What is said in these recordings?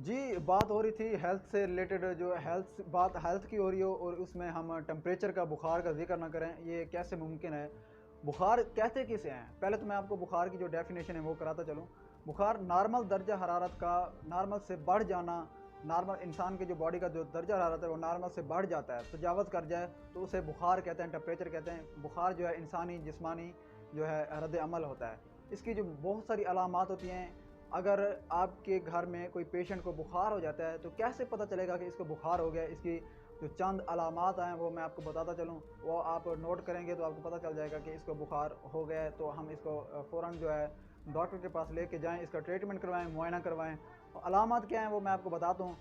जी, बात हो रही थी हेल्थ से रिलेटेड, जो हेल्थ की हो रही हो और उसमें हम टेम्परेचर का, बुखार का ज़िक्र ना करें, ये कैसे मुमकिन है? बुखार कहते किसे हैं? पहले तो मैं आपको बुखार की जो डेफ़िनेशन है वो कराता चलूँ। बुखार नॉर्मल दर्जा हरारत का, नॉर्मल से बढ़ जाना, नॉर्मल इंसान के जो बॉडी का जो दर्जा हरारत है वो नॉर्मल से बढ़ जाता है, तजावज़ कर जाए तो उसे बुखार कहते हैं, टेम्परेचर कहते हैं। बुखार जो है इंसानी जिस्मानी जो है रद्द-ए-अमल होता है। इसकी जो बहुत सारी अलामात होती हैं, अगर आपके घर में कोई पेशेंट को बुखार हो जाता है तो कैसे पता चलेगा कि इसको बुखार हो गया? इसकी जो चंद अलामात हैं वो मैं आपको बताता चलूँ, वो आप नोट करेंगे तो आपको पता चल जाएगा कि इसको बुखार हो गया है, तो हम इसको फ़ौरन जो है डॉक्टर के पास लेके जाएँ, इसका ट्रीटमेंट करवाएँ, मुआयना करवाएँ। तो अलामात क्या हैं वो मैं आपको बताता हूँ।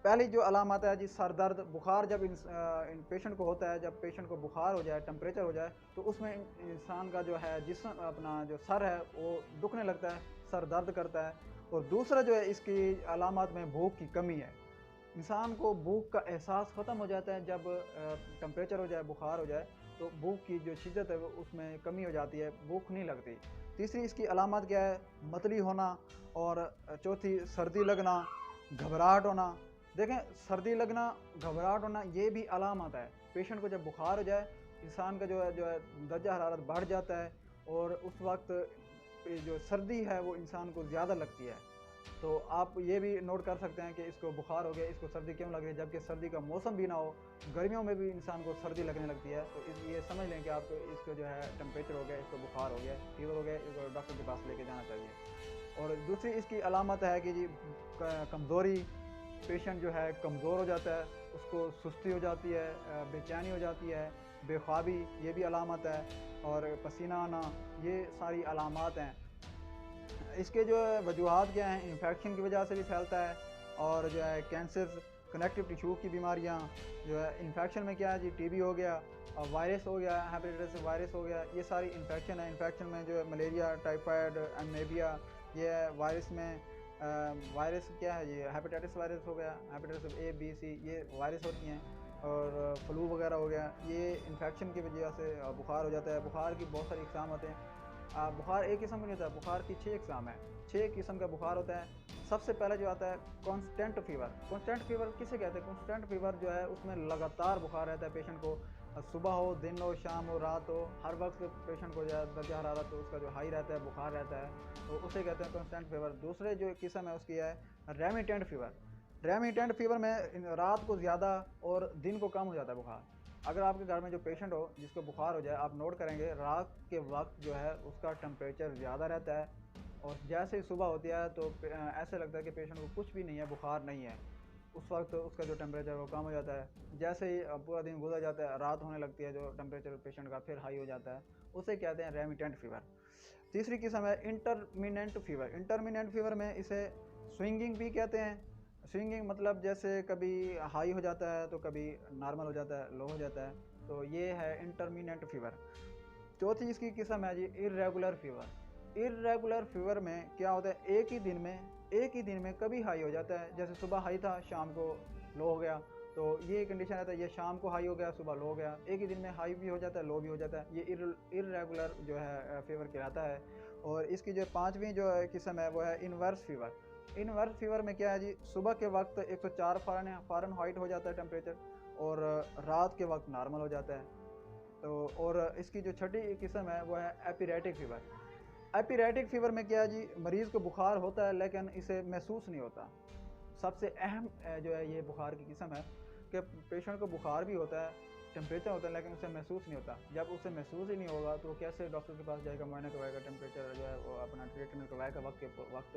पहली जो अलामत है जी, सर दर्द। बुखार जब इन पेशेंट को होता है, जब पेशेंट को बुखार हो जाए, टेम्परेचर हो जाए, तो उसमें इंसान का जो है जिस्म, अपना जो सर है वो दुखने लगता है, सर दर्द करता है। और दूसरा जो है इसकी अलामत में भूख की कमी है। इंसान को भूख का एहसास ख़त्म हो जाता है जब टेम्परेचर हो जाए, बुखार हो जाए, तो भूख की जो शिद्दत है वो उसमें कमी हो जाती है, भूख नहीं लगती। तीसरी इसकी अलामत क्या है? मतली होना। और चौथी सर्दी लगना, घबराहट होना। देखें, सर्दी लगना, घबराहट होना ये भी अलामत है। पेशेंट को जब बुखार हो जाए, इंसान का जो है दर्जा हरारत बढ़ जाता है और उस वक़्त ये जो सर्दी है वो इंसान को ज़्यादा लगती है। तो आप ये भी नोट कर सकते हैं कि इसको बुखार हो गया, इसको सर्दी क्यों लग रही है, जबकि सर्दी का मौसम भी ना हो, गर्मियों में भी इंसान को सर्दी लगने लगती है। तो ये समझ लें कि आपको इसको जो है टेम्परेचर हो गया, इसको बुखार हो गया, फीवर हो गया, इसको डॉक्टर के पास लेके जाना चाहिए। और दूसरी इसकी अलामत है कि जी कमज़ोरी। पेशेंट जो है कमज़ोर हो जाता है, उसको सुस्ती हो जाती है, बेचैनी हो जाती है, बेख्वाबी, ये भी अलामत है। और पसीना आना, ये सारी अलामत हैं। इसके जो है वजूहात क्या हैं? इन्फेक्शन की वजह से भी फैलता है, और जो है कैंसर, कनेक्टिव टिश्यू की बीमारियाँ, जो है इन्फेक्शन में क्या है जी, टीबी हो गया, और वायरस हो गया, हेपेटाइटिस वायरस हो गया, ये सारी इन्फेक्शन है। इन्फेक्शन में जो है मलेरिया, टाइफाइड, एमीबिया, ये है। वायरस में वायरस क्या है? ये हेपेटाइटिस वायरस हो गया, हेपेटाइटिस ए, बी, सी, ये वायरस होती हैं। और फ्लू वगैरह हो गया, ये इन्फेक्शन की वजह से बुखार हो जाता है। बुखार की बहुत सारी इक़साम होते हैं। बुखार एक किस्म का नहीं होता, बुखार की 6 इक़साम है, 6 किस्म का बुखार होता है। सबसे पहले जो आता है कांस्टेंट फ़ीवर। कांस्टेंट फ़ीवर किसे कहते हैं? कांस्टेंट फ़ीवर जो है उसमें लगातार बुखार रहता है पेशेंट को, सुबह हो, दिन हो, शाम हो, रात हो, हर वक़्त पेशेंट को जो है दर्जा हरारत तो उसका जो हाई रहता है, बुखार रहता है, तो उसे कहते हैं कांस्टेंट फ़ीवर। दूसरे जो किस्म है उसकी है रेमिटेंट फ़ीवर। रेमिटेंट फ़ीवर में रात को ज़्यादा और दिन को कम हो जाता है बुखार। अगर आपके घर में जो पेशेंट हो जिसको बुखार हो जाए, आप नोट करेंगे रात के वक्त जो है उसका टेम्परेचर ज़्यादा रहता है, और जैसे ही सुबह होती है तो ऐसे लगता है कि पेशेंट को कुछ भी नहीं है, बुखार नहीं है। उस वक्त उसका जो टेम्परेचर वो कम हो जाता है। जैसे ही पूरा दिन गुजर जाता है, रात होने लगती है, जो टेम्परेचर पेशेंट का फिर हाई हो जाता है, उसे कहते हैं रेमिटेंट फीवर। तीसरी किस्म है इंटरमिनेंट फीवर। इंटरमिनेंट फीवर में इसे स्विंगिंग भी कहते हैं। स्विंगिंग मतलब जैसे कभी हाई हो जाता है तो कभी नॉर्मल हो जाता है, लो हो जाता है, तो ये है इंटरमिनेंट फीवर। चौथी इसकी किस्म है जी इर्रेगुलर फीवर। इर्रेगुलर फीवर में क्या होता है? एक ही दिन में कभी हाई हो जाता है, जैसे सुबह हाई था, शाम को लो हो गया, तो ये कंडीशन रहता है। ये शाम को हाई हो गया, सुबह लो हो गया, एक ही दिन में हाई भी हो जाता है, लो भी हो जाता है। ये इर्रेगुलर जो है फीवर कहलाता है। और इसकी जो पांचवी जो है किस्म है वो है इनवर्स फीवर। इनवर्स फीवर में क्या है जी, सुबह के वक्त 104 फ़ारेनहाइट हो जाता है टेम्परेचर, और रात के वक्त नॉर्मल हो जाता है। तो और इसकी जो छठी किस्म है वो है एपिरेटिक फ़ीवर। एपिरेटिक फ़ीवर में क्या है जी, मरीज़ को बुखार होता है लेकिन इसे महसूस नहीं होता। सबसे अहम जो है ये बुखार की किस्म है कि पेशेंट को बुखार भी होता है, टेम्परेचर होता है, लेकिन उसे महसूस नहीं होता। जब उसे महसूस ही नहीं होगा तो वो कैसे डॉक्टर के पास जाएगा, मुआयना करवाएगा, टेम्परेचर जो है वो अपना ट्रीटमेंट करवाएगा वक्त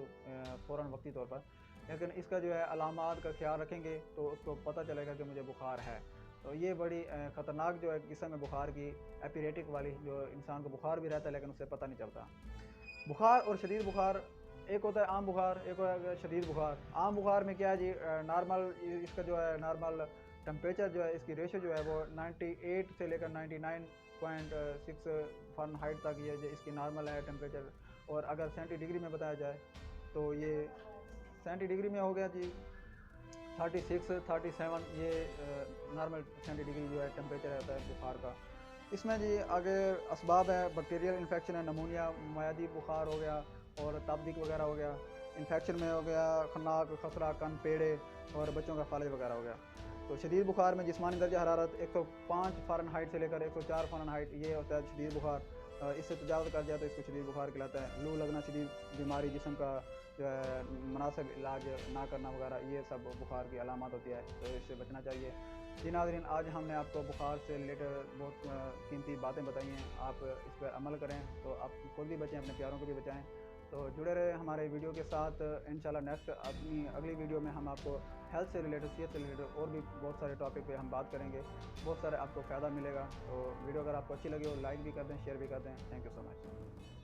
फ़ौरन वक्ती तौर पर। लेकिन इसका जो है अलामात का ख्याल रखेंगे तो उसको पता चलेगा कि मुझे बुखार है। तो ये बड़ी ख़तरनाक जो है किस्म है बुखार की, एपिरेटिक वाली, जो इंसान को बुखार भी रहता है लेकिन उसे पता नहीं चलता। बुखार और शदीद बुखार, एक होता है आम बुखार, एक होता है शदीद बुखार। आम बुखार में क्या है जी, नॉर्मल इसका जो है नॉर्मल टेम्परेचर जो है, इसकी रेशो जो है वो 98 से लेकर 99.6 फ़ारेनहाइट तक ये जो इसकी नॉर्मल है टेम्परेचर। और अगर सेंटीडिग्री में बताया जाए तो ये सेंटीडिग्री में हो गया जी 36, 37, ये नॉर्मल सेंटीडिग्री जो है टेम्परेचर रहता है बुखार का। इसमें जी आगे असबाब है, बैक्टीरियल इन्फेक्शन है, नमूनिया, मयादी बुखार हो गया, और ताप दिक वगैरह हो गया। इन्फेक्शन में हो गया, खन्नाक, खसरा, कन, पेड़े और बच्चों का फालिज वगैरह हो गया। तो शदीद बुखार में जिस्मानी दर्जा हरारत 105 फ़ारेनहाइट से लेकर 104 फ़ारेनहाइट ये होता है शदीद बुखार। इससे तजावज़ कर जाए तो इसको शदीद बुखार कहलाता है। लू लगना शदीद बीमारी, जिस्म का जो है मुनासिब इलाज ना करना वगैरह, ये सब बुखार की अलामत होती है, तो इससे बचना चाहिए। जी नाज़रीन, आज हमने आपको बुखार से रिलेटेड बहुत कीमती बातें बताई हैं। आप इस पर अमल करें तो आप खुद भी बचें, अपने प्यारों को भी बचाएं। तो जुड़े रहे हमारे वीडियो के साथ। इंशाल्लाह नेक्स्ट अपनी अगली वीडियो में हम आपको हेल्थ से रिलेटेड, सेहत से रिलेटेड और भी बहुत सारे टॉपिक पे हम बात करेंगे। बहुत सारे आपको फ़ायदा मिलेगा। तो वीडियो अगर आपको अच्छी लगी हो लाइक भी कर दें, शेयर भी कर दें। Thank you so much.